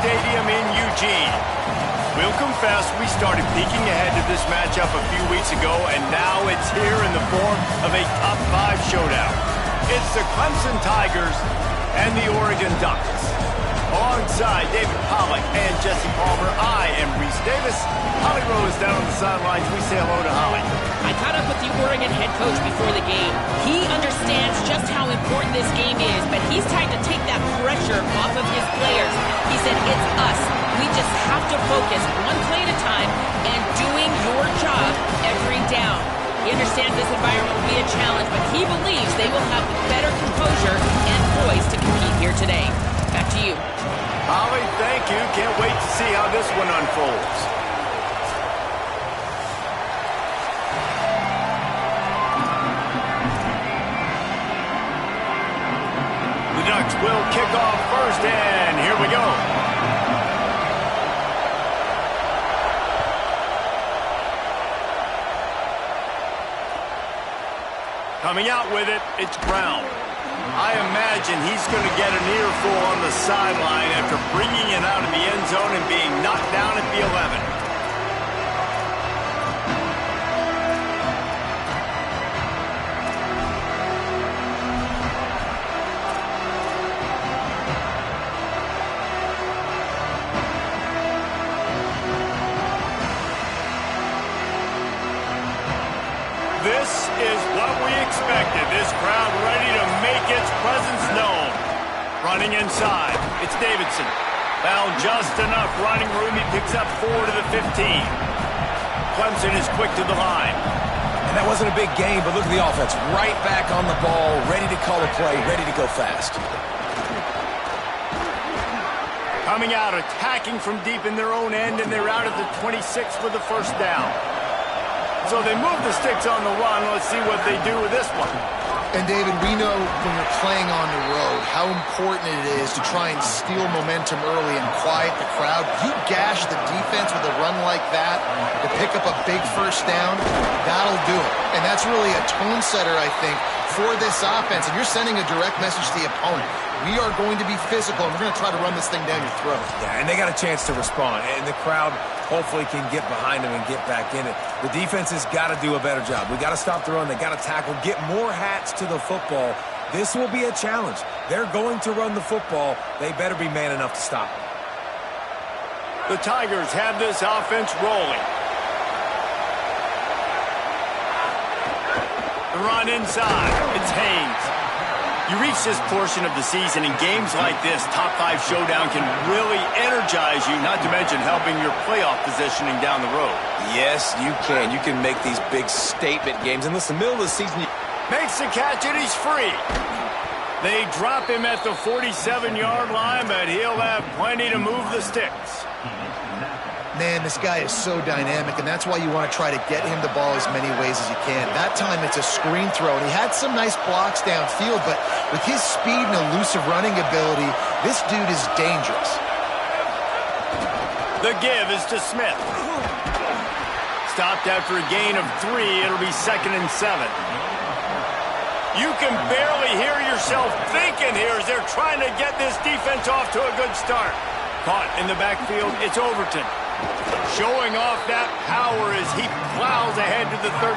Stadium in Eugene. We'll confess we started peeking ahead to this matchup a few weeks ago, and now it's here in the form of a top 5 showdown. It's the Clemson Tigers and the Oregon Ducks. Alongside David Pollack and Jesse Palmer, I am Reese Davis. Holly Rowe is down on the sidelines. We say hello to Holly. I caught up with the Oregon head coach before the game. He understands just how important this game is, but he's trying to take that pressure off of his players. He said, it's us. We just have to focus one play at a time and doing your job every down. He understands this environment will be a challenge, but he believes they will have better composure and poise to compete here today. Back to you. Holly, thank you. Can't wait to see how this one unfolds. The Ducks will kick off first, and here we go. Coming out with it, it's Brown. I imagine he's going to get an earful on the sideline after bringing it out of the end zone and being knocked down at the 11. This is what we expected. This crowd ready to make its presence known. Running inside, it's Davidson. Found just enough running room. He picks up 4 to the 15. Clemson is quick to the line. And that wasn't a big game, but look at the offense. Right back on the ball, ready to call a play, ready to go fast. Coming out, attacking from deep in their own end, and they're out at the 26 for the first down. So they move the sticks on the run. Let's see what they do with this one. And, David, we know when you're playing on the road how important it is to try and steal momentum early and quiet the crowd. You gash the defense with a run like that to pick up a big first down, that'll do it. And that's really a tone setter, I think, for this offense. And you're sending a direct message to the opponent. We are going to be physical, and we're going to try to run this thing down your throat. Yeah, and they got a chance to respond. And the crowd hopefully can get behind them and get back in it. The defense has got to do a better job. We got to stop the run. They got to tackle, get more hats to the football. This will be a challenge. They're going to run the football. They better be man enough to stop it. The Tigers have this offense rolling. The run inside. It's Haynes. You reach this portion of the season, and games like this, top 5 showdown, can really energize you, not to mention helping your playoff positioning down the road. Yes, you can. You can make these big statement games. And listen, middle of the season, Makes the catch, and he's free. They drop him at the 47-yard line, but he'll have plenty to move the sticks. Man, this guy is so dynamic, and that's why you want to try to get him the ball as many ways as you can. That time, it's a screen throw, and he had some nice blocks downfield, but with his speed and elusive running ability, this dude is dangerous. The give is to Smith. Stopped after a gain of 3. It'll be 2nd and 7. You can barely hear yourself thinking here as they're trying to get this defense off to a good start. Caught in the backfield, it's Overton. Showing off that power as he plows ahead to the 38.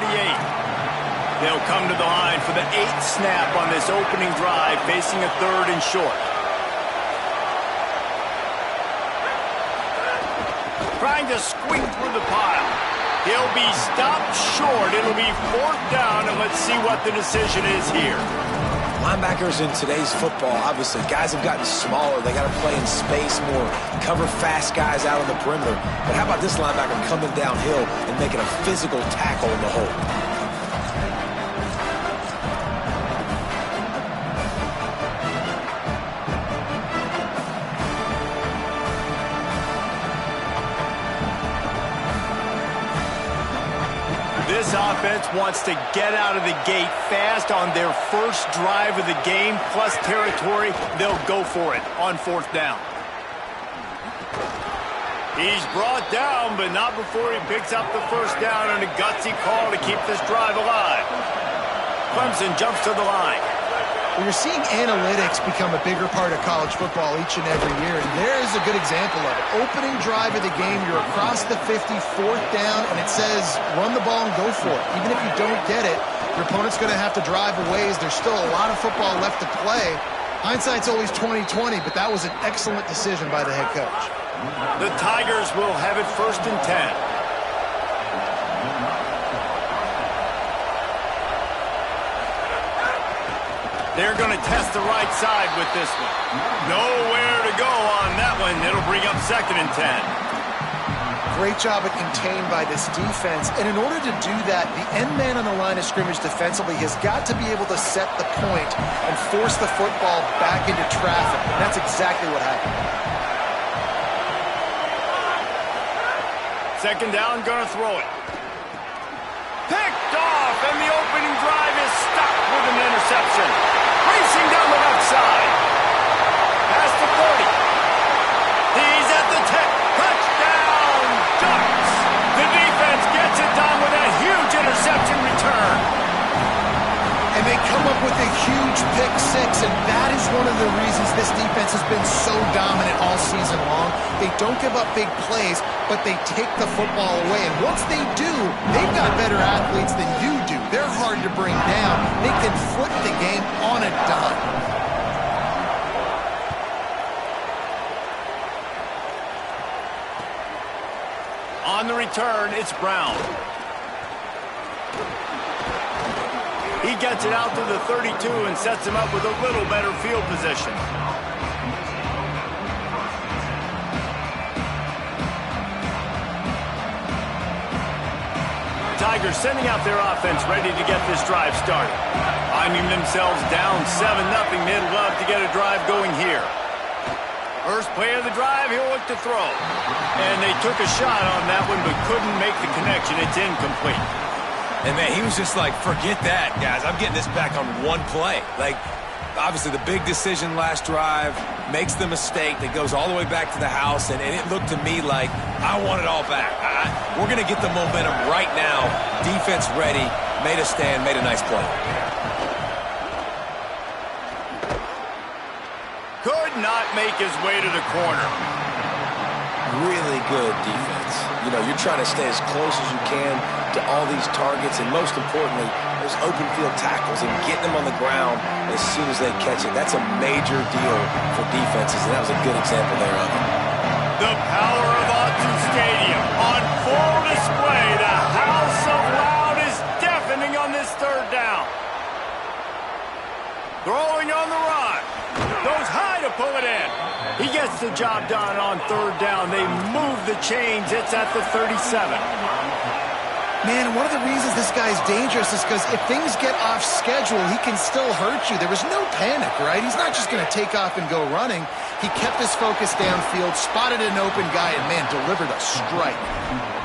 They'll come to the line for the 8th snap on this opening drive, facing a 3rd and short. Trying to squeak through the pile. He'll be stopped short. It'll be 4th down, and let's see what the decision is here. Linebackers in today's football, obviously, guys have gotten smaller. They got to play in space more, cover fast guys out on the perimeter. But how about this linebacker coming downhill and making a physical tackle in the hole? This offense wants to get out of the gate fast on their first drive of the game, plus territory. They'll go for it on 4th down. He's brought down, but not before he picks up the first down and a gutsy call to keep this drive alive. Clemson jumps to the line. Well, you're seeing analytics become a bigger part of college football each and every year, and there's a good example of it. Opening drive of the game, you're across the 50, 4th down, and it says run the ball and go for it. Even if you don't get it, your opponent's going to have to drive a ways. There's still a lot of football left to play. Hindsight's always 20/20, but that was an excellent decision by the head coach. The Tigers will have it 1st and 10. They're going to test the right side with this one. Nowhere to go on that one. It'll bring up 2nd and 10. Great job at contained by this defense. And in order to do that, the end man on the line of scrimmage defensively has got to be able to set the point and force the football back into traffic. And that's exactly what happened. 2nd down, going to throw it. Picked off, and the opening drive is stopped with an interception. Racing down the left side. Past the 30. He's at the 10. Touchdown, Ducks. The defense gets it done with a huge interception return. And they come up with a huge pick six, and that is one of the reasons this defense has been so dominant all season long. They don't give up big plays, but they take the football away. And once they do, they've got better athletes than you do. They're hard to bring down. They can flip the game on a dime. On the return, it's Brown. He gets it out to the 32 and sets him up with a little better field position. Tigers sending out their offense ready to get this drive started. Finding themselves down 7-0, they'd love to get a drive going here. First play of the drive, he'll look to throw. And they took a shot on that one, but couldn't make the connection. It's incomplete. And, man, he was just like, forget that, guys. I'm getting this back on one play. Like, obviously the big decision last drive, makes the mistake that goes all the way back to the house, and it looked to me like I want it all back. We're going to get the momentum right now. Defense ready, made a stand, made a nice play. Could not make his way to the corner. Really good defense. You know, you're trying to stay as close as you can to all these targets, and most importantly, those open field tackles and getting them on the ground as soon as they catch it. That's a major deal for defenses, and that was a good example there of it. The power of Autzen Stadium on full display. The house of loud is deafening on this 3rd down. Throwing on the run. Goes high to pull it in. He gets the job done on 3rd down. They move the chains. It's at the 37. Man, one of the reasons this guy's dangerous is because if things get off schedule, he can still hurt you. There was no panic, right? He's not just going to take off and go running. He kept his focus downfield, spotted an open guy, and, man, delivered a strike.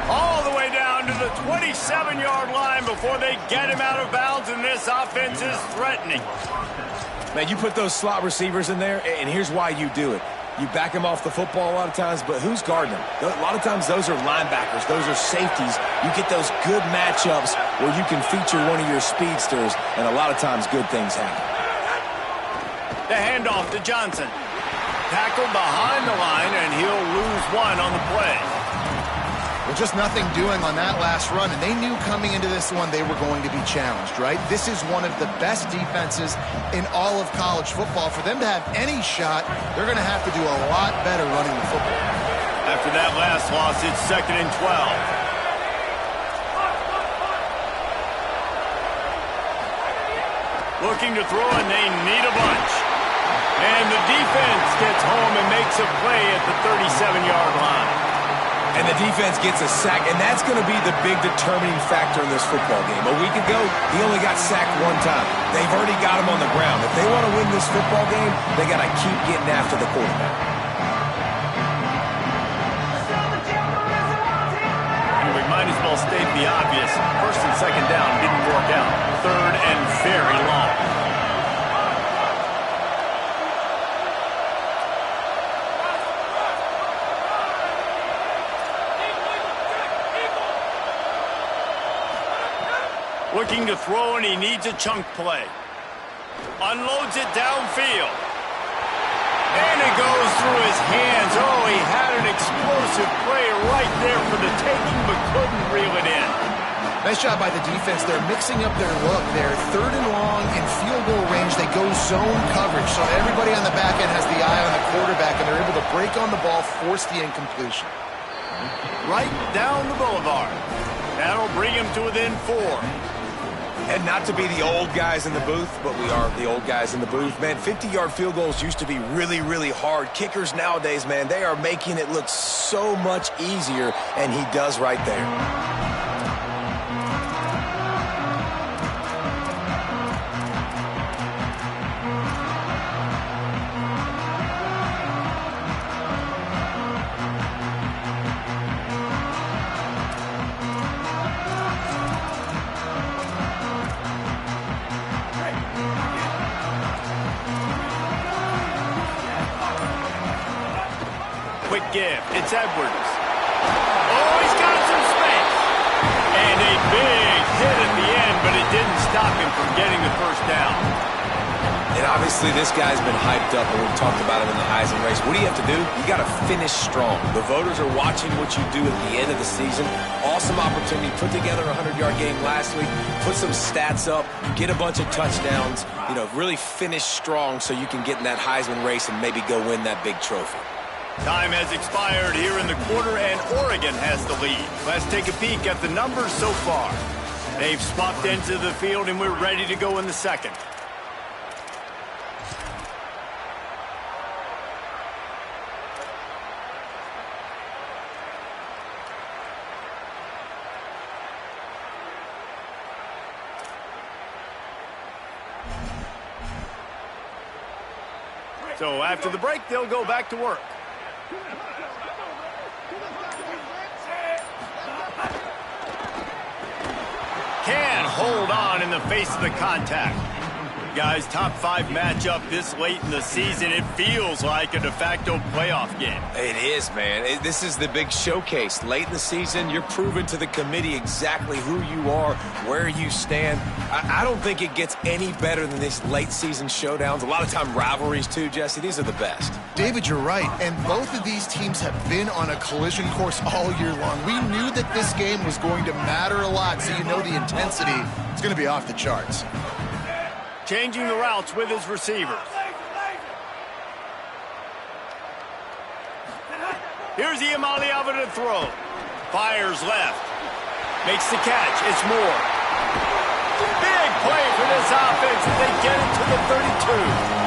All the way down to the 27-yard line before they get him out of bounds, and this offense is threatening. Man, you put those slot receivers in there, and here's why you do it. You back them off the football a lot of times, but who's guarding them? A lot of times those are linebackers. Those are safeties. You get those good matchups where you can feature one of your speedsters, and a lot of times good things happen. The handoff to Johnson. Tackled behind the line, and he'll lose one on the play. Well, just nothing doing on that last run, and they knew coming into this one they were going to be challenged, right? This is one of the best defenses in all of college football. For them to have any shot, they're going to have to do a lot better running the football. After that last loss, it's 2nd and 12. Looking to throw, and they need a bunch. And the defense gets home and makes a play at the 37-yard line. And the defense gets a sack, and that's going to be the big determining factor in this football game. A week ago, he only got sacked one time. They've already got him on the ground. If they want to win this football game, they got to keep getting after the quarterback. We might as well state the obvious. 1st and 2nd down didn't work out. 3rd and very long. Looking to throw, and he needs a chunk play. Unloads it downfield. And it goes through his hands. Oh, he had an explosive play right there for the taking, but couldn't reel it in. Nice job by the defense. They're mixing up their look. They're 3rd and long in field goal range. They go zone coverage. So everybody on the back end has the eye on the quarterback, and they're able to break on the ball, force the incompletion. Right down the boulevard. That'll bring him to within 4. And not to be the old guys in the booth, but we are the old guys in the booth. Man, 50-yard field goals used to be really, really hard. Kickers nowadays, man, they are making it look so much easier, and he does right there. Quick give. It's Edwards. Oh, he's got some space. And a big hit at the end, but it didn't stop him from getting the first down. And obviously this guy's been hyped up, and we've talked about him in the Heisman race. What do you have to do? You got to finish strong. The voters are watching what you do at the end of the season. Awesome opportunity. Put together a 100-yard game last week. Put some stats up. Get a bunch of touchdowns. You know, really finish strong so you can get in that Heisman race and maybe go win that big trophy. Time has expired here in the quarter, and Oregon has the lead. Let's take a peek at the numbers so far. They've swapped into the field, and we're ready to go in the second. So after the break, they'll go back to work. Can hold on in the face of the contact. Guys, top 5 matchup this late in the season. It feels like a de facto playoff game. It is, man. This is the big showcase. Late in the season, you're proving to the committee exactly who you are, where you stand. I don't think it gets any better than these late season showdowns. A lot of time rivalries, too, Jesse. These are the best. David, you're right. And both of these teams have been on a collision course all year long. We knew that this game was going to matter a lot, so you know the intensity is going to be off the charts. Changing the routes with his receivers. Here's Iamaleava to throw. Fires left. Makes the catch. It's Moore. Big play for this offense as they get it to the 32.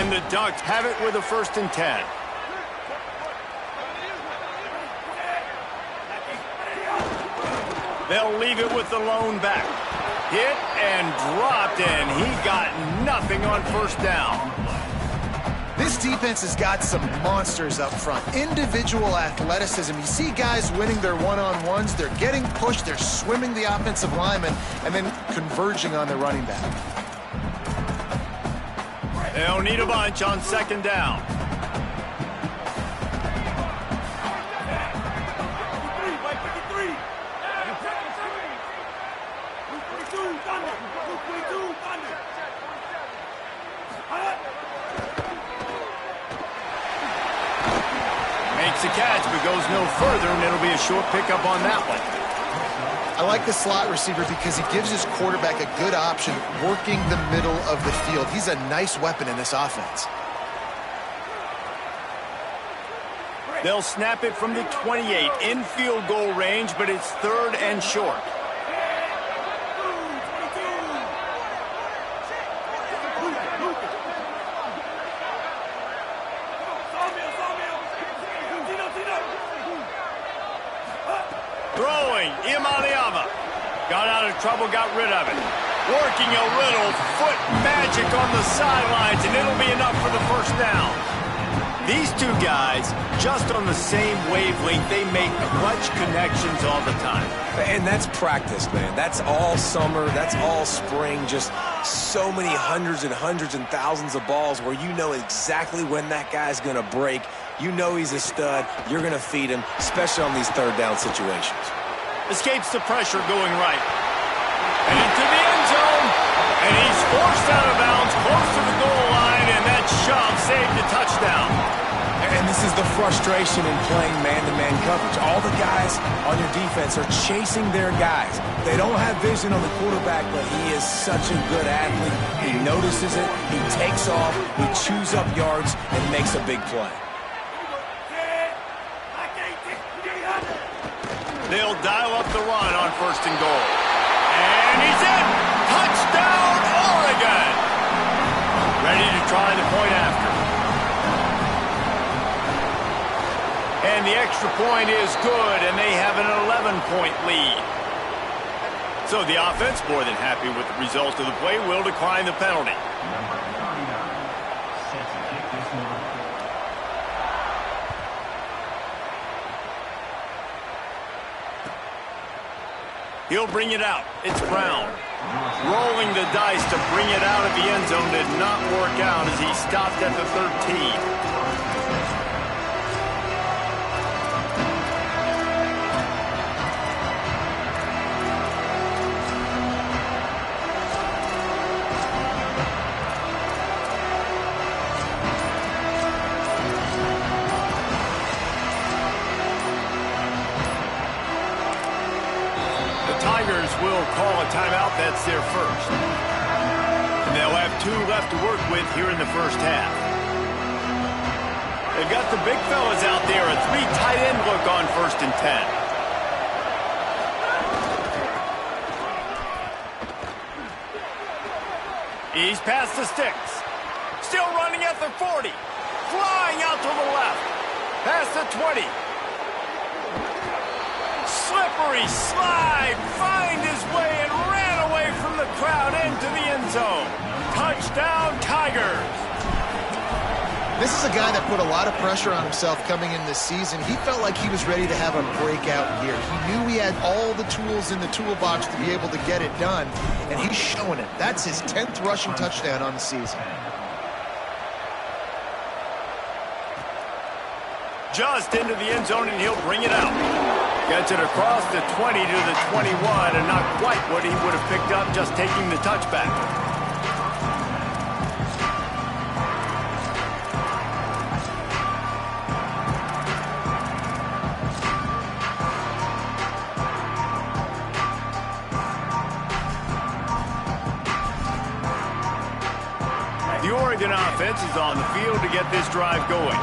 The Ducks have it with a 1st and 10. They'll leave it with the lone back. Hit and dropped, and he got nothing on 1st down. This defense has got some monsters up front. Individual athleticism. You see guys winning their one-on-ones. They're getting pushed. They're swimming the offensive lineman and then converging on the running back. They'll need a bunch on 2nd down. Makes a catch, but goes no further, and it'll be a short pickup on that one. I like the slot receiver because he gives his quarterback a good option working the middle of the field. He's a nice weapon in this offense. They'll snap it from the 28 in field goal range, but it's 3rd and short. Throwing, Iamaleava. Got out of trouble, got rid of it. Working a little foot magic on the sidelines, and it'll be enough for the 1st down. These two guys, just on the same wavelength, they make clutch connections all the time. And that's practice, man. That's all summer. That's all spring. Just so many hundreds and thousands of balls where you know exactly when that guy's going to break. You know he's a stud. You're going to feed him, especially on these third down situations. Escapes the pressure going right. And into the end zone. And he's forced out of bounds close to the goal line, and that shove saved the touchdown. And this is the frustration in playing man-to-man coverage. All the guys on your defense are chasing their guys. They don't have vision on the quarterback, but he is such a good athlete. He notices it, he takes off, he chews up yards, and makes a big play. They'll dial up the run on 1st and goal. And he's in! Touchdown, Oregon! Ready to try the point after. And the extra point is good, and they have an 11-point lead. So the offense, more than happy with the result of the play, will decline the penalty. He'll bring it out. It's Brown. Rolling the dice to bring it out of the end zone did not work out as he stopped at the 13. Tigers will call a timeout. That's their first. And they'll have 2 left to work with here in the first half. They've got the big fellas out there. A 3 tight end look on 1st and 10. He's past the sticks. Still running at the 40. Flying out to the left. Past the 20. Slippery slide, find his way and ran away from the crowd into the end zone. Touchdown, Tigers. This is a guy that put a lot of pressure on himself coming in this season. He felt like he was ready to have a breakout year. He knew he had all the tools in the toolbox to be able to get it done, and he's showing it. That's his 10th rushing touchdown on the season. Just into the end zone, and he'll bring it out. Gets it across the 20 to the 21, and not quite what he would have picked up just taking the touchback. The Oregon offense is on the field to get this drive going.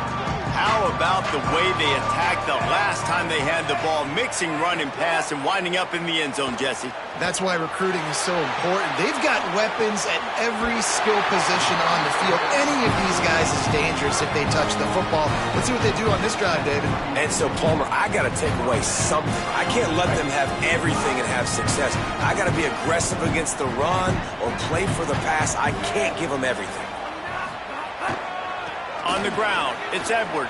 How about the way they attacked the last time they had the ball, mixing run and pass and winding up in the end zone, Jesse? That's why recruiting is so important. They've got weapons at every skill position on the field. Any of these guys is dangerous if they touch the football. Let's see what they do on this drive, David. And so, Palmer, I got to take away something. I can't let them have everything and have success. I got to be aggressive against the run or play for the pass. I can't give them everything. On the ground, it's Edwards.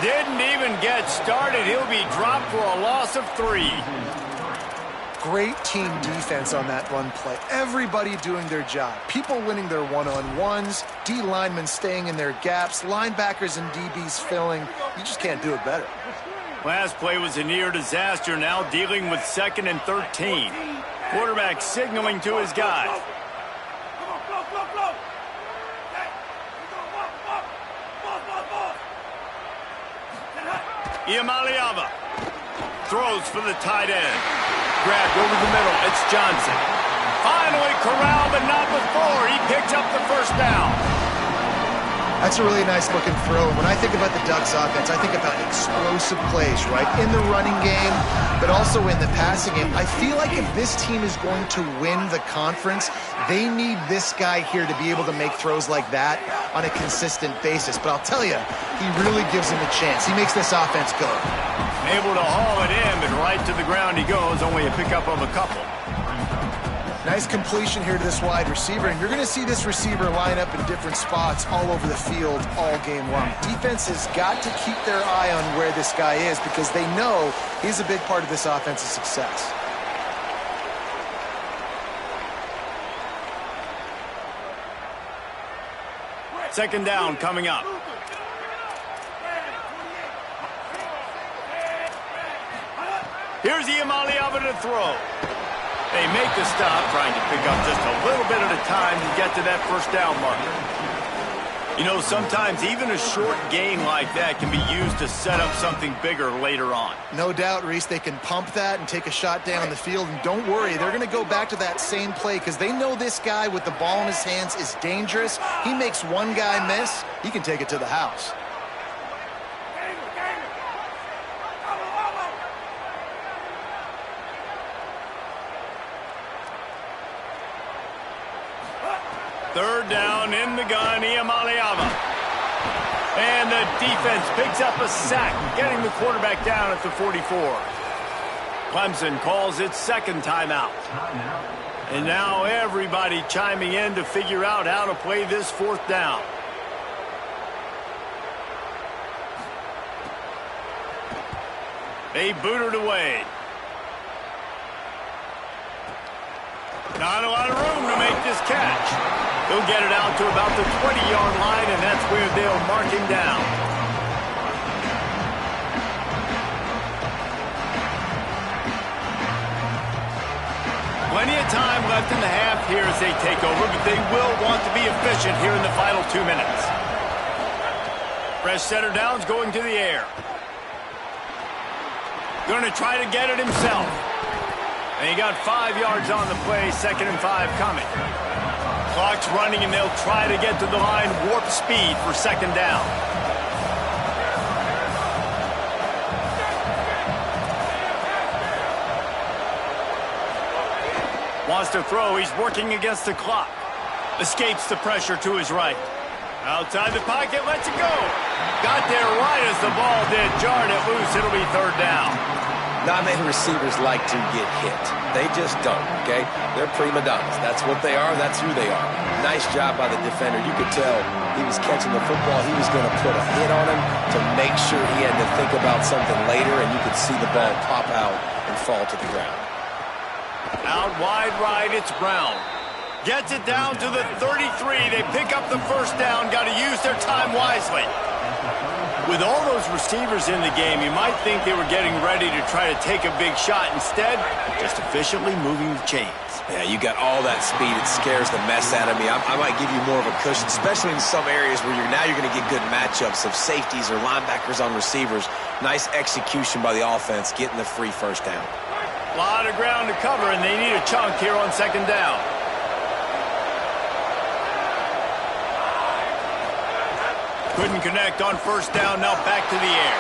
Didn't even get started. He'll be dropped for a loss of 3. Great team defense on that run play. Everybody doing their job. People winning their one-on-ones, D linemen staying in their gaps, linebackers and DBs filling. You just can't do it better. Last play was a near disaster, now dealing with 2nd and 13. Quarterback signaling to his guys. Iamaleava throws for the tight end. Grabbed over the middle. It's Johnson. Finally corralled, but not before. He picks up the first down. That's a really nice looking throw. When I think about the Ducks offense, I think about explosive plays, right? In the running game, but also in the passing game. I feel like if this team is going to win the conference, they need this guy here to be able to make throws like that on a consistent basis. But I'll tell you, he really gives him a chance. He makes this offense go. Able to haul it in, but right to the ground he goes, only a pickup of a couple. Nice completion here to this wide receiver, and you're going to see this receiver line up in different spots all over the field all game long. Defense has got to keep their eye on where this guy is because they know he's a big part of this offense's success. Second down coming up. Here's Iamaleava to throw. They make the stop, trying to pick up just a little bit at a time to get to that first down marker. You know, sometimes even a short gain like that can be used to set up something bigger later on. No doubt, Reese, they can pump that and take a shot down the field. And don't worry, they're going to go back to that same play because they know this guy with the ball in his hands is dangerous. He makes one guy miss, he can take it to the house. Third down in the gun, Iamaleava. And the defense picks up a sack, getting the quarterback down at the 44. Clemson calls its second timeout. And now everybody chiming in to figure out how to play this fourth down. They boot it away. Not a lot of room to make this catch. He'll get it out to about the 20-yard line, and that's where they'll mark him down. Plenty of time left in the half here as they take over, but they will want to be efficient here in the final 2 minutes. Fresh setter downs going to the air. Going to try to get it himself. And he got 5 yards on the play, 2nd and 5 coming. Clock's running, and they'll try to get to the line warp speed for second down. Wants to throw. He's working against the clock. Escapes the pressure to his right. Outside the pocket, lets it go. Got there right as the ball did. Jarred it loose. It'll be third down. Not many receivers like to get hit. They just don't, okay? They're prima donnas. That's what they are. That's who they are. Nice job by the defender. You could tell he was catching the football. He was going to put a hit on him to make sure he had to think about something later, and you could see the ball pop out and fall to the ground. Out wide right, it's Brown. Gets it down to the 33. They pick up the first down. Got to use their time wisely. With all those receivers in the game, you might think they were getting ready to try to take a big shot. Instead, just efficiently moving the chains. Yeah, you got all that speed. It scares the mess out of me. I might give you more of a cushion, especially in some areas where you're going to get good matchups of safeties or linebackers on receivers. Nice execution by the offense, getting the free first down. A lot of ground to cover, and they need a chunk here on second down. Couldn't connect on first down, now back to the air.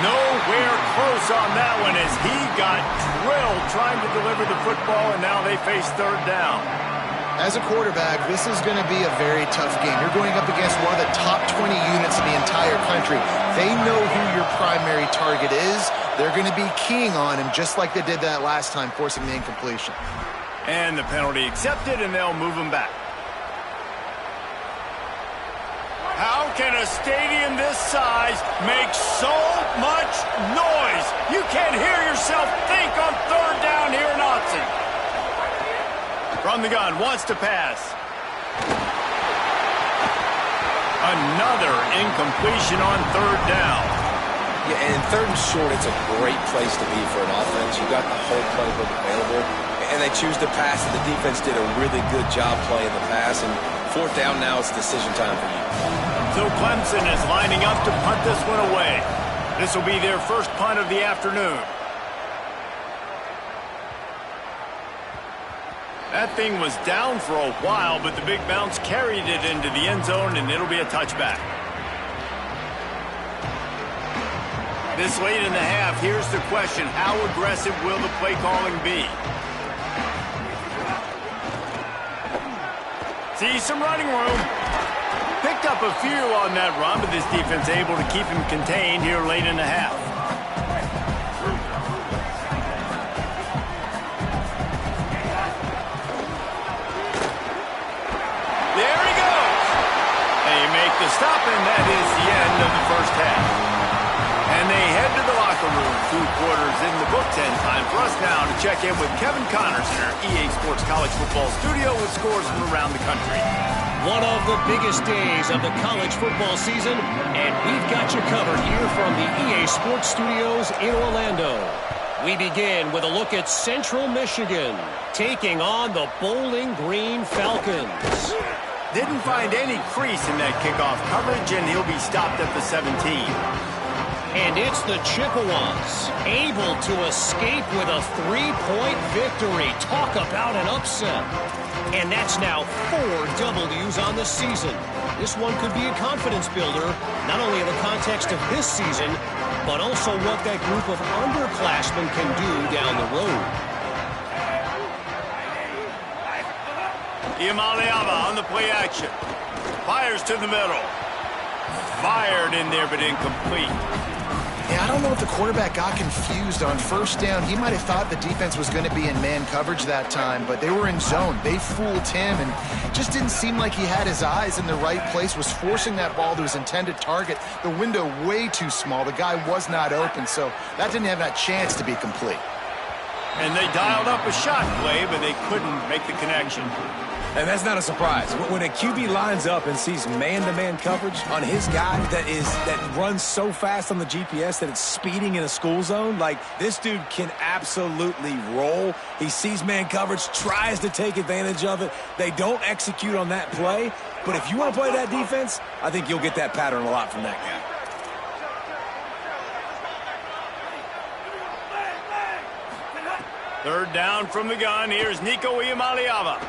Nowhere close on that one as he got drilled trying to deliver the football, and now they face third down. As a quarterback, this is going to be a very tough game. You're going up against one of the top 20 units in the entire country. They know who your primary target is. They're going to be keying on him just like they did that last time, forcing the incompletion. And the penalty accepted, and they'll move him back. How can a stadium this size make so much noise? You can't hear yourself think on third down here in Autzen. From the gun, wants to pass. Another incompletion on third down. Yeah, and third and short, it's a great place to be for an offense. You got the whole playbook available, and they choose to pass it. The defense did a really good job playing the pass, and fourth down now, it's decision time for you. So Clemson is lining up to punt this one away. This will be their first punt of the afternoon. That thing was down for a while, but the big bounce carried it into the end zone, and it'll be a touchback. This late in the half, here's the question. How aggressive will the play calling be? See some running room. Picked up a few on that run, but this defense able to keep him contained here late in the half. and that is the end of the first half. And they head to the locker room. 2 quarters in the books, and time for us now to check in with Kevin Connors in our EA Sports College Football studio with scores from around the country. One of the biggest days of the college football season, and we've got you covered here from the EA Sports Studios in Orlando. We begin with a look at Central Michigan, taking on the Bowling Green Falcons. Didn't find any crease in that kickoff coverage, and he'll be stopped at the 17. And it's the Chippewas, able to escape with a 3-point victory. Talk about an upset. And that's now 4 W's on the season. This one could be a confidence builder, not only in the context of this season, but also what that group of underclassmen can do down the road. Iamaleava on the play action. Fires to the middle. Fired in there, but incomplete. Yeah, I don't know if the quarterback got confused on first down. He might have thought the defense was going to be in man coverage that time, but they were in zone. They fooled him, and just didn't seem like he had his eyes in the right place, was forcing that ball to his intended target. The window way too small. The guy was not open, so that didn't have that chance to be complete. And they dialed up a shot play, but they couldn't make the connection. And that's not a surprise. When a QB lines up and sees man-to-man coverage on his guy that runs so fast on the GPS that it's speeding in a school zone, like, this dude can absolutely roll. He sees man coverage, tries to take advantage of it. They don't execute on that play. But if you want to play that defense, I think you'll get that pattern a lot from that guy. Third down from the gun. Here's Nico Iamaleava.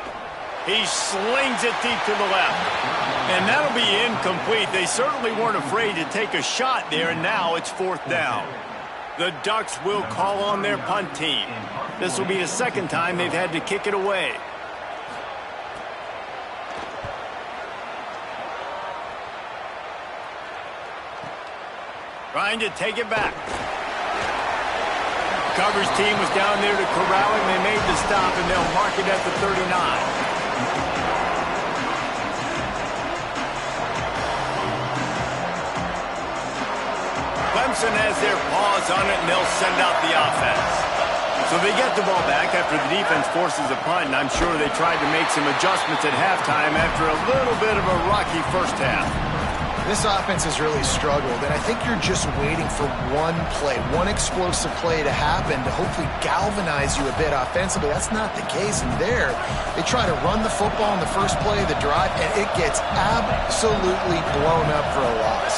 He slings it deep to the left. And that'll be incomplete. They certainly weren't afraid to take a shot there, and now it's 4th down. The Ducks will call on their punt team. This will be the second time they've had to kick it away. Trying to take it back. Coverage team was down there to corral him. They made the stop, and they'll mark it at the 39. Clemson has their paws on it, and they'll send out the offense. So they get the ball back after the defense forces a punt, and I'm sure they tried to make some adjustments at halftime after a little bit of a rocky first half. This offense has really struggled, and I think you're just waiting for one play, one explosive play to happen to hopefully galvanize you a bit offensively. That's not the case, and there they try to run the football in the first play of the drive, and it gets absolutely blown up for a loss.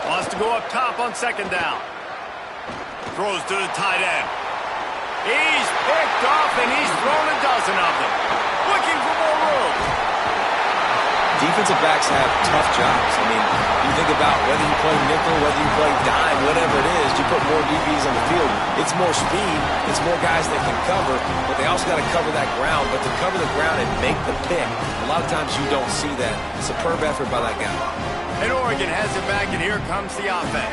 Wants to go up top on second down. Throws to the tight end. He's picked off, and he's thrown a dozen of them. Looking for more room. Defensive backs have tough jobs. I mean, you think about whether you play nickel, whether you play dime, whatever it is, you put more DBs on the field. It's more speed. It's more guys that can cover, but they also got to cover that ground. But to cover the ground and make the pick, a lot of times you don't see that. Superb effort by that guy. And Oregon has it back, and here comes the offense.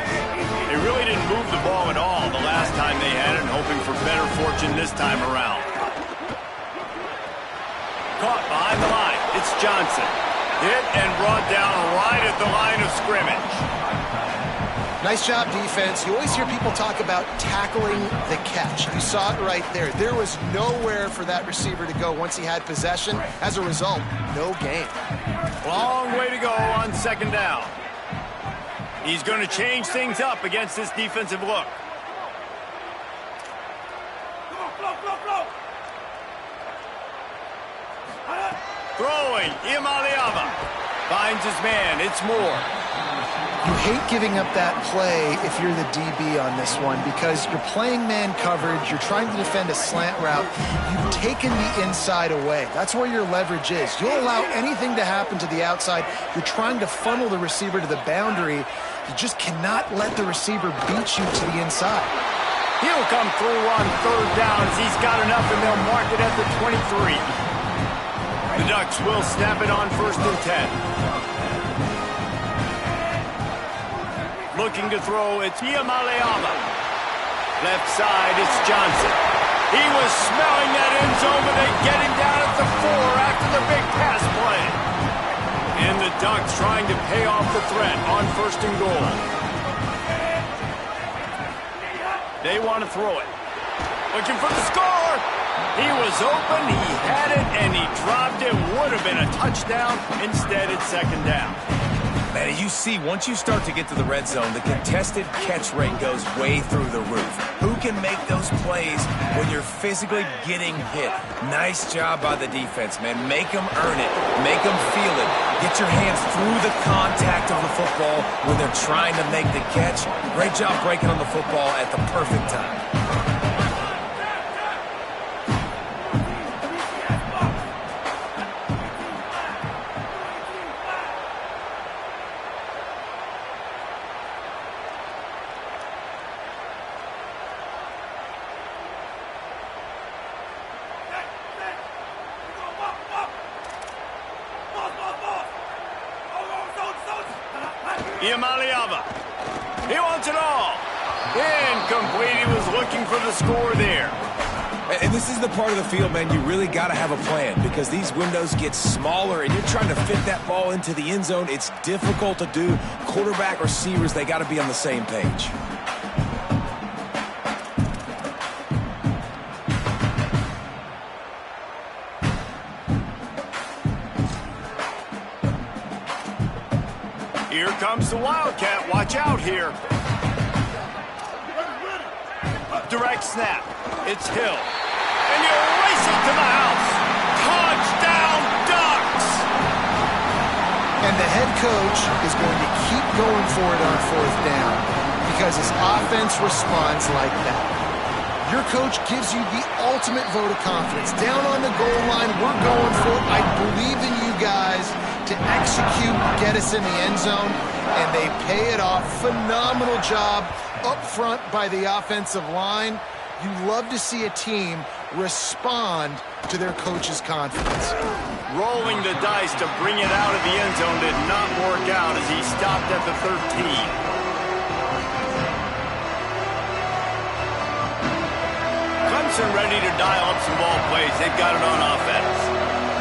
They really didn't move the ball at all the last time they had it, hoping for better fortune this time around. Caught behind the line. It's Johnson. Hit and brought down right at the line of scrimmage. Nice job, defense. You always hear people talk about tackling the catch. You saw it right there. There was nowhere for that receiver to go once he had possession. As a result, no gain. Long way to go on second down. He's going to change things up against this defensive look. Throwing, Iamaleava finds his man. It's Moore. You hate giving up that play if you're the DB on this one because you're playing man coverage, you're trying to defend a slant route, you've taken the inside away. That's where your leverage is. You'll allow anything to happen to the outside. You're trying to funnel the receiver to the boundary. You just cannot let the receiver beat you to the inside. He'll come through on third down as he's got enough, and they'll mark it at the 23. The Ducks will snap it on 1st and 10. Looking to throw, it's Iamaleava. Left side, it's Johnson. He was smelling that end zone, but they get him down at the 4 after the big pass play. And the Ducks trying to pay off the threat on 1st and goal. They want to throw it. Looking for the score. He was open, he had it, and he dropped it. Would have been a touchdown. Instead, it's 2nd down. Man, you see, once you start to get to the red zone, the contested catch rate goes way through the roof. Who can make those plays when you're physically getting hit? Nice job by the defense, man. Make them earn it. Make them feel it. Get your hands through the contact of the football when they're trying to make the catch. Great job breaking on the football at the perfect time. Iamaleava. He wants it all. Incomplete. He was looking for the score there. And this is the part of the field, man, you really got to have a plan because these windows get smaller and you're trying to fit that ball into the end zone. It's difficult to do. Quarterback, receivers, they got to be on the same page. Here comes the Wildcat. Watch out here. Direct snap. It's Hill. And you race it to the house. Touchdown, Ducks! And the head coach is going to keep going for it on 4th down because his offense responds like that. Your coach gives you the ultimate vote of confidence. Down on the goal line, we're going for it. I believe in you guys to execute, get us in the end zone, and they pay it off. Phenomenal job up front by the offensive line. You love to see a team respond to their coach's confidence. Rolling the dice to bring it out of the end zone did not work out as he stopped at the 13. Clemson ready to dial up some ball plays. They've got it on offense.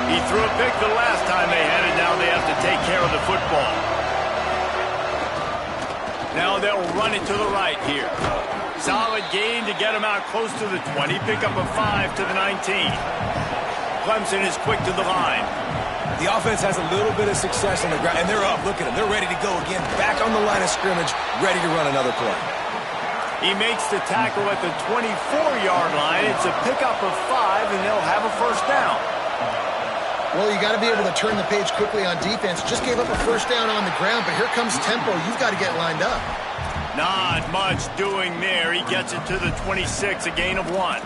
He threw a pick the last time they had it. Now they have to take care of the football. Now they'll run it to the right here. Solid gain to get him out close to the 20. Pick up a 5 to the 19. Clemson is quick to the line. The offense has a little bit of success on the ground, and they're up. Look at them. They're ready to go again. Back on the line of scrimmage, ready to run another play. He makes the tackle at the 24-yard line. It's a pickup of 5, and they'll have a 1st down. Well, you got to be able to turn the page quickly on defense. Just gave up a 1st down on the ground, but here comes tempo. You've got to get lined up. Not much doing there. He gets it to the 26, a gain of 1.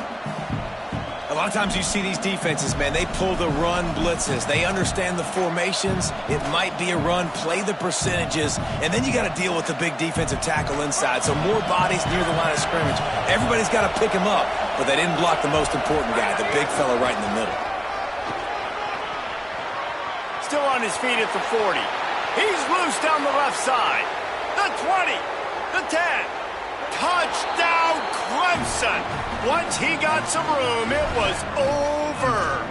A lot of times you see these defenses, man, they pull the run blitzes. They understand the formations. It might be a run, play the percentages, and then you got to deal with the big defensive tackle inside. So more bodies near the line of scrimmage. Everybody's got to pick him up, but they didn't block the most important guy, the big fella right in the middle. Still on his feet at the 40. He's loose down the left side. The 20, the 10. Touchdown, Clemson. Once he got some room, it was over.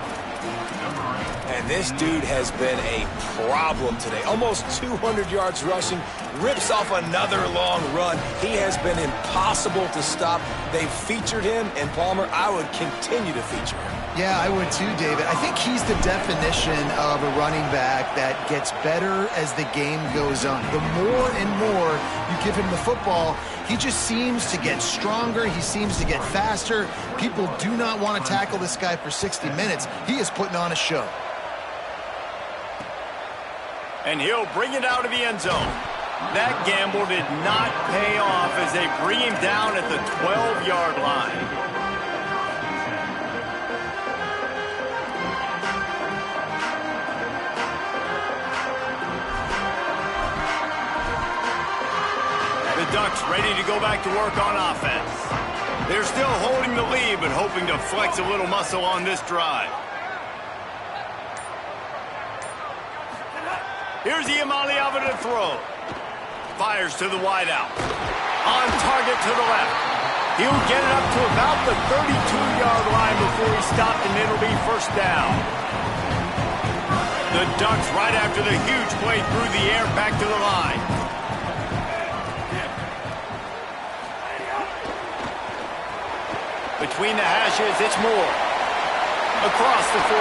And this dude has been a problem today. Almost 200 yards rushing, rips off another long run. He has been impossible to stop. They've featured him, and Palmer, I would continue to feature him. Yeah, I would too, David. I think he's the definition of a running back that gets better as the game goes on. The more and more you give him the football, he just seems to get stronger. He seems to get faster. People do not want to tackle this guy for 60 minutes. He is putting on a show. And he'll bring it out of the end zone. That gamble did not pay off as they bring him down at the 12-yard line. The Ducks ready to go back to work on offense. They're still holding the lead, but hoping to flex a little muscle on this drive. Here's Iamaleava to throw. Fires to the wideout. On target to the left. He'll get it up to about the 32-yard line before he stopped, and it'll be first down. The Ducks, right after the huge play through the air, back to the line. Between the hashes, it's Moore. Across the 45.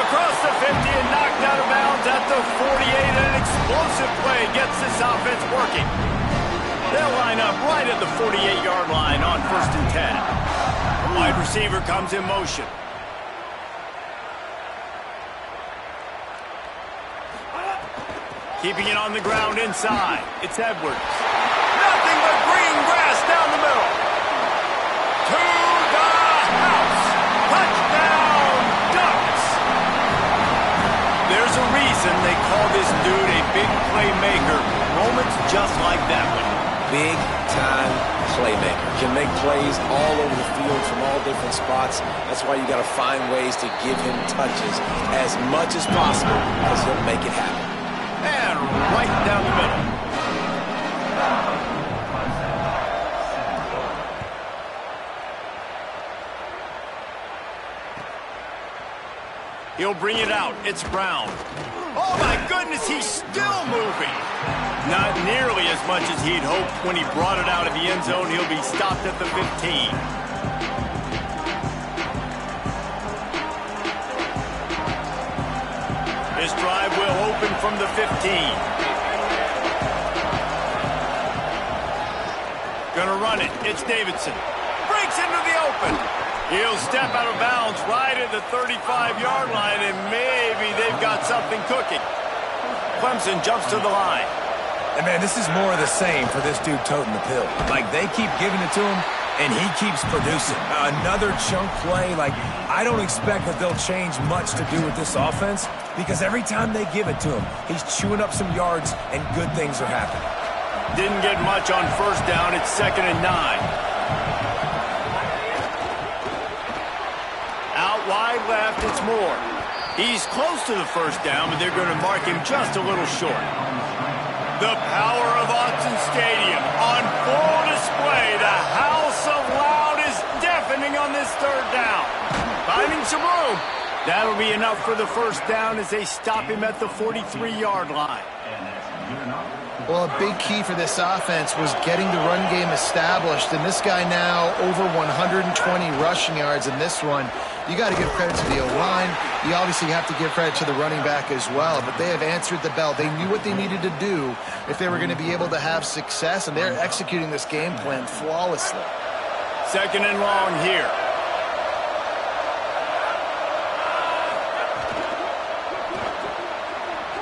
Across the 50 and knocked out of bounds at the 48. And an explosive play gets this offense working. They'll line up right at the 48-yard line on 1st and 10. Wide receiver comes in motion. Keeping it on the ground inside. It's Edwards. Nothing but green grass down the middle. To the house. Touchdown, Ducks. There's a reason they call this dude a big playmaker. Moments just like that one. Big-time playmaker. Can make plays all over the field from all different spots. That's why you got to find ways to give him touches as much as possible, because he'll make it happen. And right down the middle. He'll bring it out. It's Brown. Oh, my goodness, he's still moving. Not nearly as much as he'd hoped when he brought it out of the end zone. He'll be stopped at the 15. This drive will open from the 15. Gonna run it. It's Davidson. Breaks into the open. He'll step out of bounds right at the 35-yard line, and maybe they've got something cooking. Clemson jumps to the line. And, man, this is more of the same for this dude toting the pill. Like, they keep giving it to him, and he keeps producing. Another chunk play. Like, I don't expect that they'll change much to do with this offense, because every time they give it to him, he's chewing up some yards, and good things are happening. Didn't get much on first down. It's 2nd and 9. Out wide left, it's Moore. He's close to the first down, but they're going to mark him just a little short. The power of Autzen Stadium on full display. The house of loud is deafening on this 3rd down. Finding some room. That'll be enough for the first down as they stop him at the 43-yard line. Well, a big key for this offense was getting the run game established, and this guy now over 120 rushing yards in this one. You got to give credit to the O-line. You obviously have to give credit to the running back as well, but they have answered the bell. They knew what they needed to do if they were going to be able to have success, and they're executing this game plan flawlessly. 2nd and long here.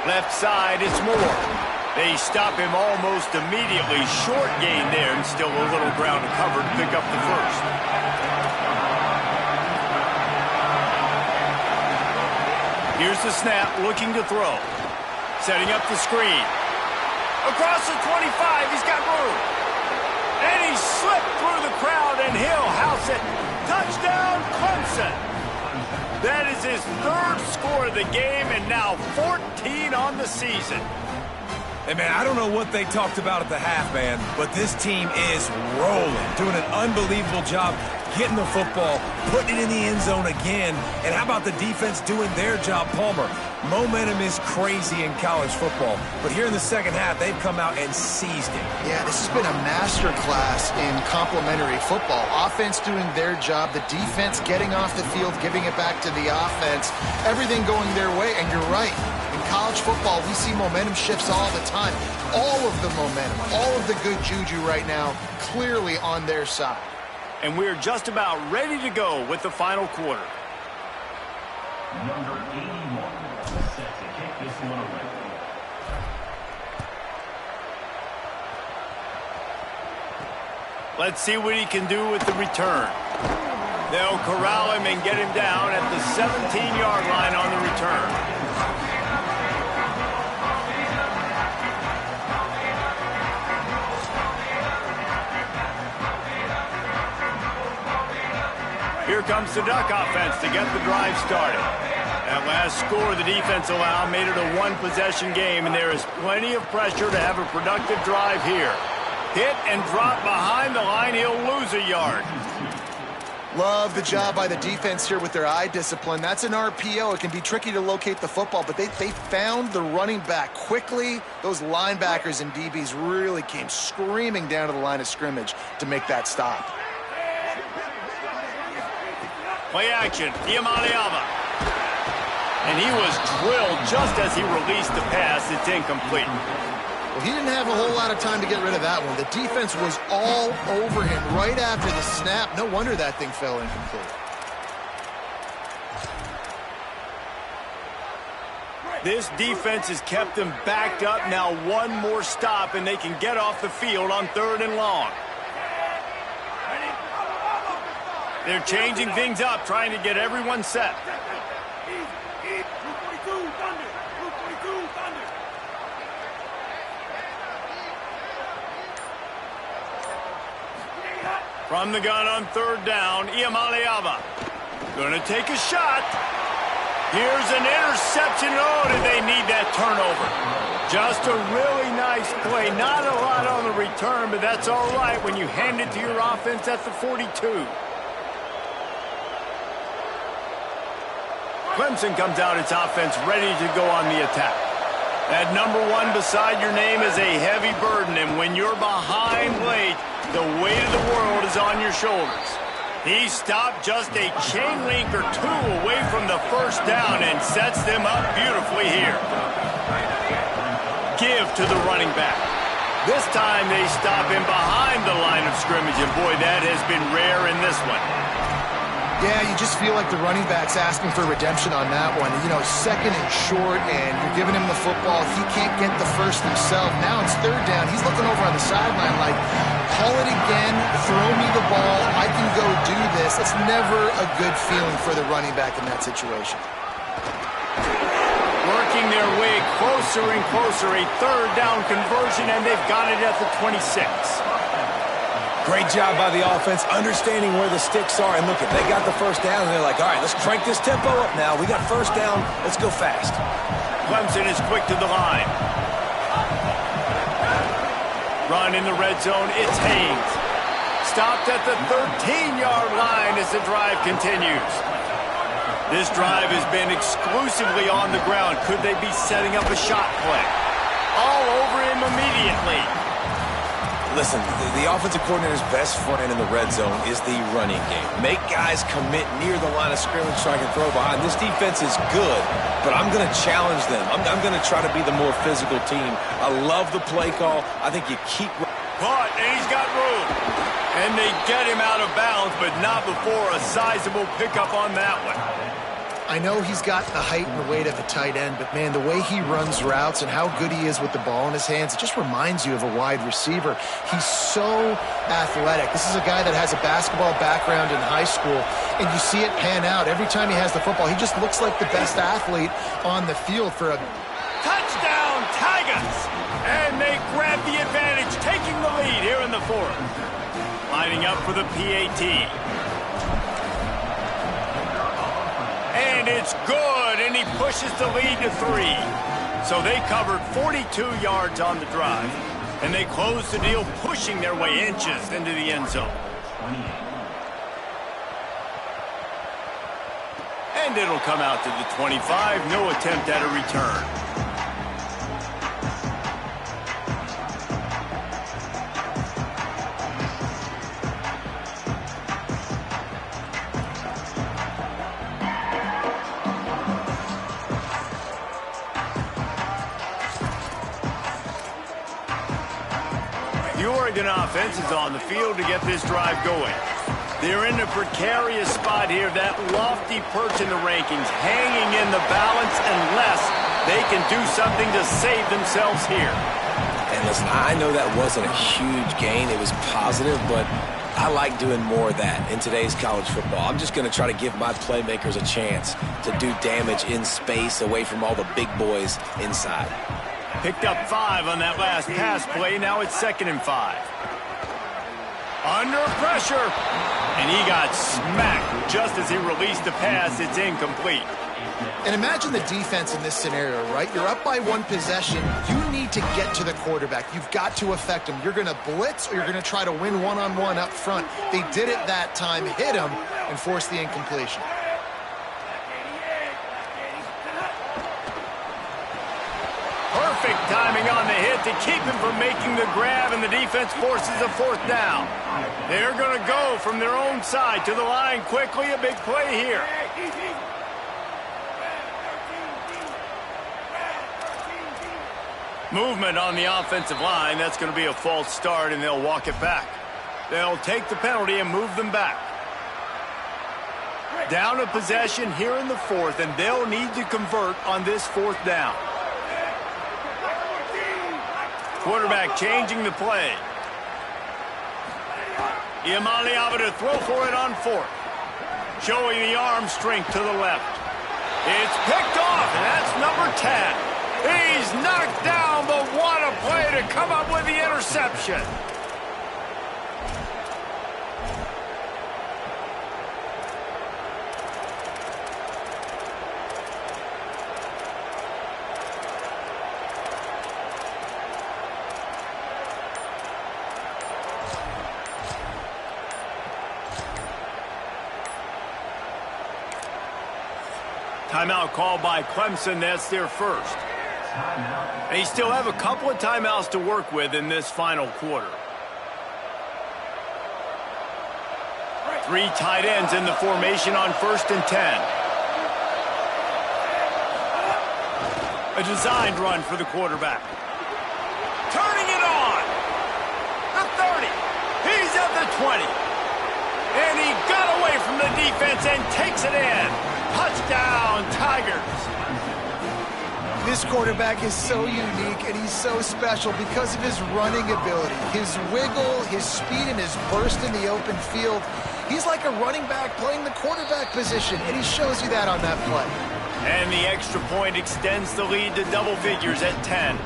Left side, it's Moore. They stop him almost immediately. Short gain there, and still a little ground to cover to pick up the first. Here's the snap, looking to throw. Setting up the screen. Across the 25, he's got room. And he slipped through the crowd, and he'll house it. Touchdown, Clemson. That is his 3rd score of the game, and now 14 on the season. Hey, man, I don't know what they talked about at the half, man, but this team is rolling, doing an unbelievable job getting the football, putting it in the end zone again. And how about the defense doing their job, Palmer? Momentum is crazy in college football, but here in the second half, they've come out and seized it. Yeah, this has been a masterclass in complementary football. Offense doing their job, the defense getting off the field, giving it back to the offense, everything going their way, and you're right. In college football, we see momentum shifts all the time. All of the momentum, all of the good juju right now, clearly on their side. And we're just about ready to go with the final quarter. Number 81 set to kick this one away. Let's see what he can do with the return. They'll corral him and get him down at the 17-yard line on the return. Here comes the Duck offense to get the drive started. That last score the defense allowed made it a one-possession game, and there is plenty of pressure to have a productive drive here. Hit and drop behind the line. He'll lose a yard. Love the job by the defense here with their eye discipline. That's an RPO. It can be tricky to locate the football, but they found the running back quickly. Those linebackers and DBs really came screaming down to the line of scrimmage to make that stop. Play action, Iamaleava. And he was drilled just as he released the pass. It's incomplete. Well, he didn't have a whole lot of time to get rid of that one. The defense was all over him right after the snap. No wonder that thing fell incomplete. This defense has kept them backed up. Now one more stop, and they can get off the field on 3rd and long. They're changing things up, trying to get everyone set. From the gun on 3rd down, Iamaleava. Gonna take a shot. Here's an interception. Oh, did they need that turnover? Just a really nice play. Not a lot on the return, but that's all right when you hand it to your offense at the 42. Clemson comes out its offense ready to go on the attack. That number 1 beside your name is a heavy burden, and when you're behind late, the weight of the world is on your shoulders. He stopped just a chain link or 2 away from the first down and sets them up beautifully here. Give to the running back. This time they stop him behind the line of scrimmage, and boy, that has been rare in this one. Yeah, you just feel like the running back's asking for redemption on that one. You know, 2nd and short, and you're giving him the football. He can't get the first himself. Now it's 3rd down. He's looking over on the sideline like, call it again, throw me the ball, I can go do this. It's never a good feeling for the running back in that situation. Working their way closer and closer, a 3rd down conversion, and they've got it at the 26. Great job by the offense, understanding where the sticks are. And look, if they got the first down, and they're like, all right, let's crank this tempo up now. We got first down. Let's go fast. Clemson is quick to the line. Run in the red zone. It's Haynes. Stopped at the 13-yard line as the drive continues. This drive has been exclusively on the ground. Could they be setting up a shot play? All over him immediately. Listen, the offensive coordinator's best friend in the red zone is the running game. Make guys commit near the line of scrimmage so I can throw behind. This defense is good, but I'm going to challenge them. I'm going to try to be the more physical team. I love the play call. I think you keep... Caught, and he's got room. And they get him out of bounds, but not before a sizable pickup on that one. I know he's got the height and the weight of a tight end, but, man, the way he runs routes and how good he is with the ball in his hands, it just reminds you of a wide receiver. He's so athletic. This is a guy that has a basketball background in high school, and you see it pan out. Every time he has the football, he just looks like the best athlete on the field for a... Touchdown, Tigers! And they grab the advantage, taking the lead here in the 4th. Lining up for the PAT. And it's good, and he pushes the lead to 3. So they covered 42 yards on the drive, and they close the deal, pushing their way inches into the end zone. And it'll come out to the 25, no attempt at a return. The Oregon offense is on the field to get this drive going. They're in a precarious spot here, that lofty perch in the rankings, hanging in the balance unless they can do something to save themselves here. And listen, I know that wasn't a huge gain. It was positive, but I like doing more of that in today's college football. I'm just going to try to give my playmakers a chance to do damage in space away from all the big boys inside. Picked up 5 on that last pass play. Now it's 2nd and 5. Under pressure. And he got smacked just as he released the pass. It's incomplete. And imagine the defense in this scenario, right? You're up by one possession. You need to get to the quarterback. You've got to affect him. You're going to blitz or you're going to try to win one-on-one up front. They did it that time, hit him, and forced the incompletion. Perfect timing on the hit to keep him from making the grab, and the defense forces a fourth down. They're going to go from their own side to the line quickly. A big play here. Movement on the offensive line. That's going to be a false start, and they'll walk it back. They'll take the penalty and move them back. Down a possession here in the fourth, and they'll need to convert on this fourth down. Quarterback changing the play. Iamaleava to throw for it on fourth. Showing the arm strength to the left. It's picked off, and that's number 10. He's knocked down, but what a play to come up with the interception. Timeout called by Clemson. That's their first. They still have a couple of timeouts to work with in this final quarter. 3 tight ends in the formation on 1st and 10. A designed run for the quarterback. Turning it on. The 30. He's at the 20. And he got away from the defense and takes it in. Touchdown, Tigers. This quarterback is so unique and he's so special because of his running ability, his wiggle, his speed, and his burst in the open field. He's like a running back playing the quarterback position, and he shows you that on that play. And the extra point extends the lead to double figures at 10.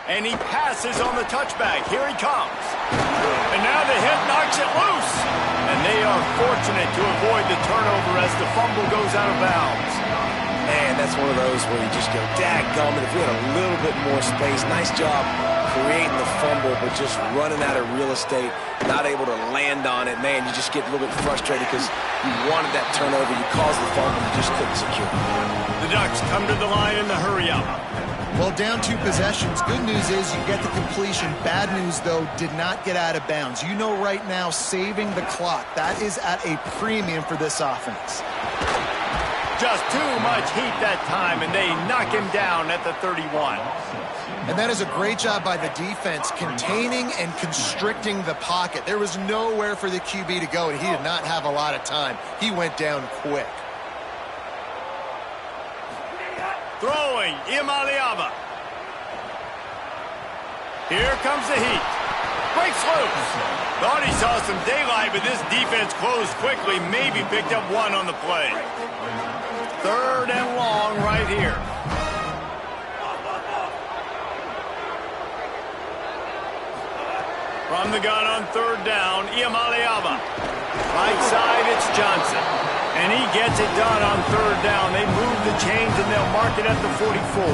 And he passes on the touchback. Here he comes. And now the hit knocks it loose. And they are fortunate to avoid the turnover as the fumble goes out of bounds. Man, that's one of those where you just go, dadgummit, if we had a little bit more space. Nice job creating the fumble, but just running out of real estate, not able to land on it. Man, you just get a little bit frustrated because you wanted that turnover. You caused the fumble, you just couldn't secure it. The Ducks come to the line in the hurry-up. Well, down 2 possessions. Good news is you get the completion. Bad news, though, did not get out of bounds. You know right now, saving the clock, that is at a premium for this offense. Just too much heat that time, and they knock him down at the 31. And that is a great job by the defense, containing and constricting the pocket. There was nowhere for the QB to go, and he did not have a lot of time. He went down quick. Throwing, Iamaleava. Here comes the heat. Breaks loose. Thought he saw some daylight, but this defense closed quickly. Maybe picked up 1 on the play. 3rd and long right here. From the gun on 3rd down, Iamaleava. Right side, it's Johnson. And he gets it done on 3rd down. They move the chains, and they'll mark it at the 44.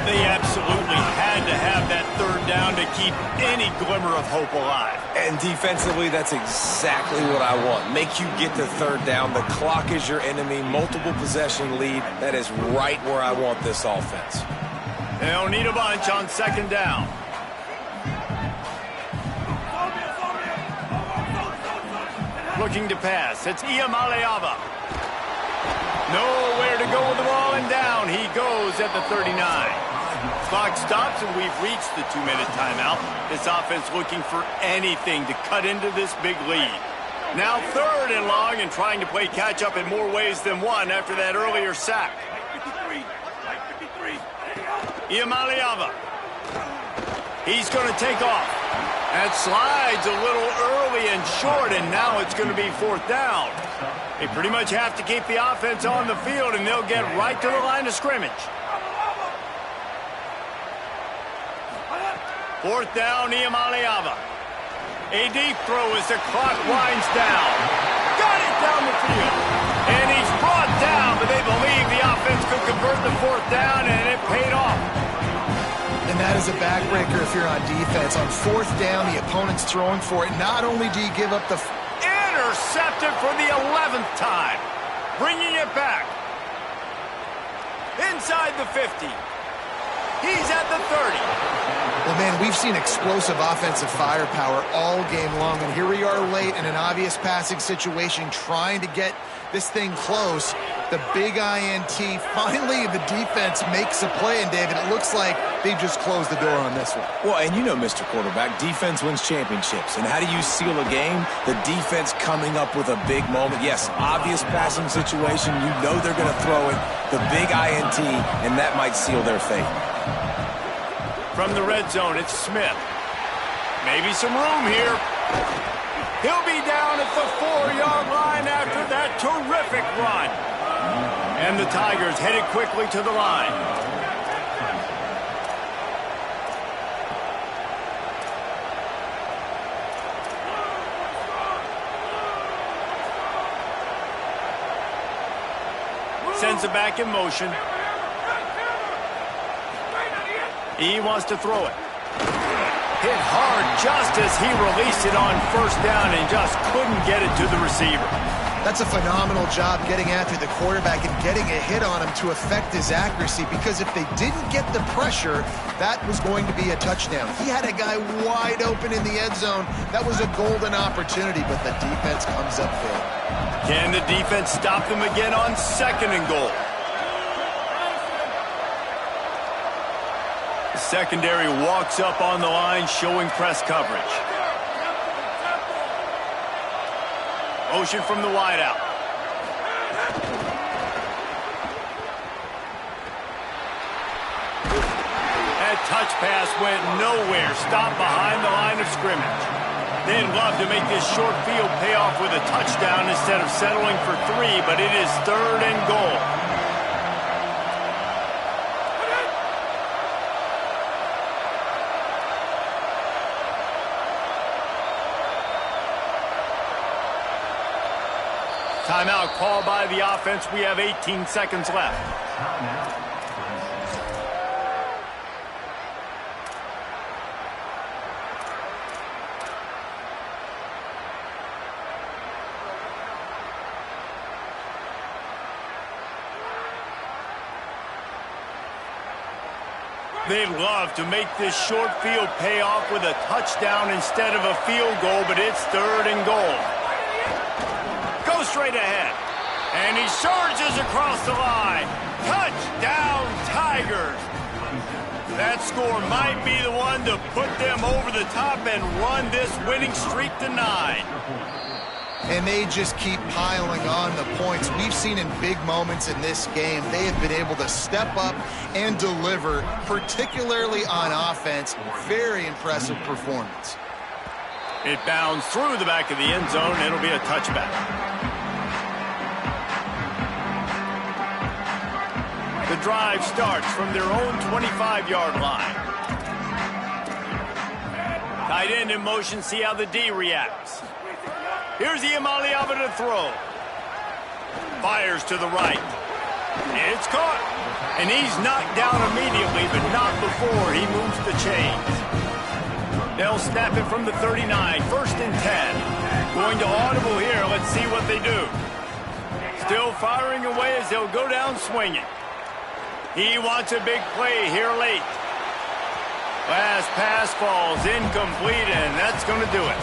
They absolutely had to have that 3rd down to keep any glimmer of hope alive. And defensively, that's exactly what I want. Make you get the 3rd down. The clock is your enemy. Multiple possession lead. That is right where I want this offense. They'll need a bunch on 2nd down. Looking to pass. It's Iamaleava. Nowhere to go with the ball, and down he goes at the 39. Clock stops, and we've reached the 2-minute timeout. This offense looking for anything to cut into this big lead. Now 3rd and long, and trying to play catch-up in more ways than one after that earlier sack. Iamaleava. He's going to take off. That slides a little early and short, and now it's going to be 4th down. They pretty much have to keep the offense on the field, and they'll get right to the line of scrimmage. 4th down, Iamaleava. A deep throw as the clock winds down. Got it down the field. And he's brought down, but they believe the offense could convert the 4th down, and it paid off. And that is a backbreaker if you're on defense. On 4th down, the opponent's throwing for it. Not only do you give up the... Intercepted for the 11th time. Bringing it back. Inside the 50. He's at the 30. Well, man, we've seen explosive offensive firepower all game long, and here we are late in an obvious passing situation trying to get this thing close. The big INT, finally the defense makes a play, and David, it looks like they've just closed the door on this one. Well, and you know, Mr. Quarterback, defense wins championships. And how do you seal a game? The defense coming up with a big moment. Yes, obvious passing situation. You know they're going to throw it. The big INT, and that might seal their fate. From the red zone, it's Smith. Maybe some room here. He'll be down at the 4-yard line after that terrific run. And the Tigers headed quickly to the line. Sends it back in motion. He wants to throw it. Hit hard just as he released it on 1st down and just couldn't get it to the receiver. That's a phenomenal job getting after the quarterback and getting a hit on him to affect his accuracy, because if they didn't get the pressure, that was going to be a touchdown. He had a guy wide open in the end zone. That was a golden opportunity, but the defense comes up big. Can the defense stop them again on 2nd and goal? The secondary walks up on the line, showing press coverage. Motion from the wideout. That touch pass went nowhere. Stopped behind the line of scrimmage. They'd love to make this short field pay off with a touchdown instead of settling for 3, but it is 3rd and goal. Timeout called by the offense. We have 18 seconds left. They'd love to make this short field pay off with a touchdown instead of a field goal, but it's 3rd and goal. Straight ahead, and he surges across the line. Touchdown, Tigers. That score might be the one to put them over the top and run this winning streak to 9. And they just keep piling on the points. We've seen in big moments in this game, they have been able to step up and deliver, particularly on offense. Very impressive performance. It bounds through the back of the end zone. It'll be a touchback. The drive starts from their own 25-yard line. Tight end in motion, see how the D reacts. Here's Iamaleava to throw. Fires to the right. It's caught. And he's knocked down immediately, but not before he moves the chains. They'll snap it from the 39, 1st and 10. Going to audible here. Let's see what they do. Still firing away as they'll go down swinging. He wants a big play here late. Last pass falls incomplete, and that's going to do it.